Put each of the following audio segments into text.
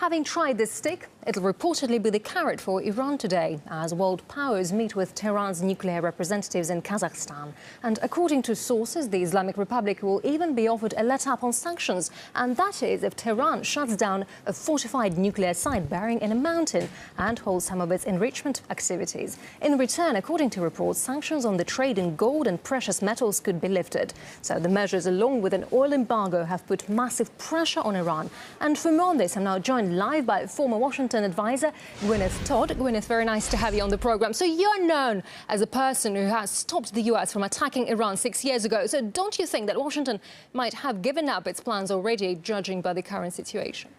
Having tried this stick, it'll reportedly be the carrot for Iran today, as world powers meet with Tehran's nuclear representatives in Kazakhstan. And according to sources, the Islamic Republic will even be offered a let-up on sanctions, and that is if Tehran shuts down a fortified nuclear site buried in a mountain and holds some of its enrichment activities. In return, according to reports, sanctions on the trade in gold and precious metals could be lifted. So the measures, along with an oil embargo, have put massive pressure on Iran. And for more on this, I'm now joined live by former Washington advisor Gwyneth Todd. Gwyneth, very nice to have you on the program. So you're known as a person who has stopped the US from attacking Iran 6 years ago. So don't you think that Washington might have given up its plans already, judging by the current situation?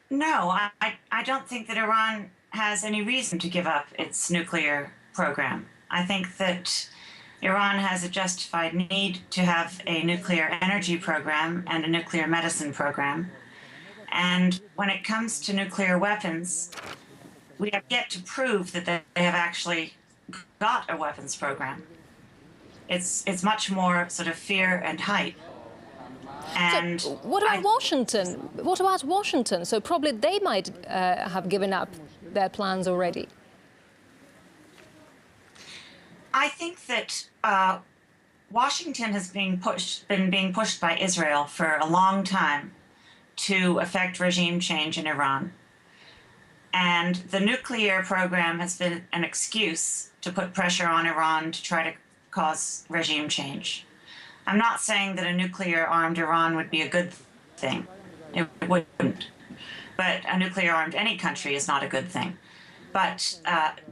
No, I don't think that Iran has any reason to give up its nuclear program. I think that Iran has a justified need to have a nuclear energy program and a nuclear medicine program. And when it comes to nuclear weapons, we have yet to prove that they have actually got a weapons program. It's much more sort of fear and hype. And so what about Washington? What about Washington? So probably they might have given up their plans already. I think that Washington has been being pushed by Israel for a long time to effect regime change in Iran. And the nuclear program has been an excuse to put pressure on Iran to try to cause regime change. I'm not saying that a nuclear-armed Iran would be a good thing. It wouldn't. But a nuclear-armed any country is not a good thing. But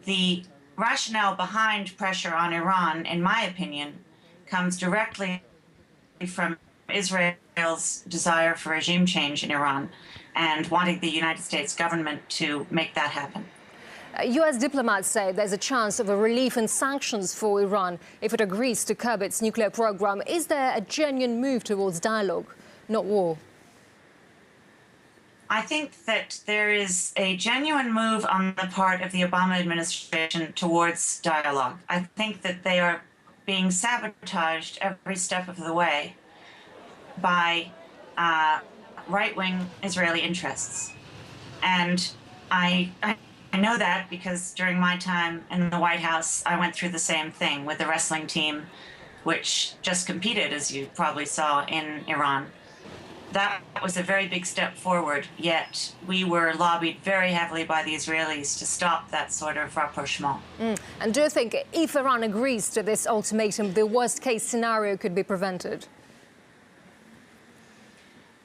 the rationale behind pressure on Iran, in my opinion, comes directly from Israel's desire for regime change in Iran and wanting the United States government to make that happen. US diplomats say there's a chance of a relief in sanctions for Iran if it agrees to curb its nuclear program. Is there a genuine move towards dialogue, not war? I think that there is a genuine move on the part of the Obama administration towards dialogue. I think that they are being sabotaged every step of the way by right-wing Israeli interests. And I know that because during my time in the White House, I went through the same thing with the wrestling team, which just competed, as you probably saw, in Iran. That was a very big step forward, yet we were lobbied very heavily by the Israelis to stop that sort of rapprochement. And do you think if Iran agrees to this ultimatum, the worst-case scenario could be prevented?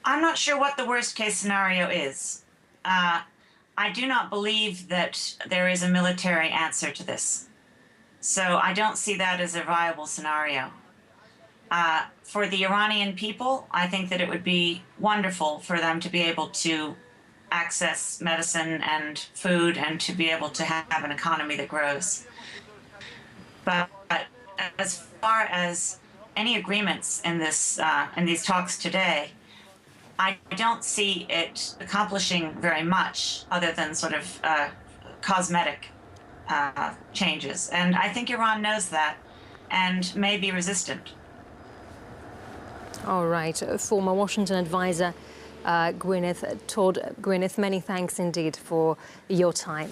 I'm not sure what the worst-case scenario is. I do not believe that there is a military answer to this. So I don't see that as a viable scenario. For the Iranian people, I think that it would be wonderful for them to be able to access medicine and food and to be able to have an economy that grows. But as far as any agreements in these talks today, I don't see it accomplishing very much other than sort of cosmetic changes. And I think Iran knows that and may be resistant. All right. Former Washington advisor Gwyneth Todd. Gwyneth, many thanks indeed for your time.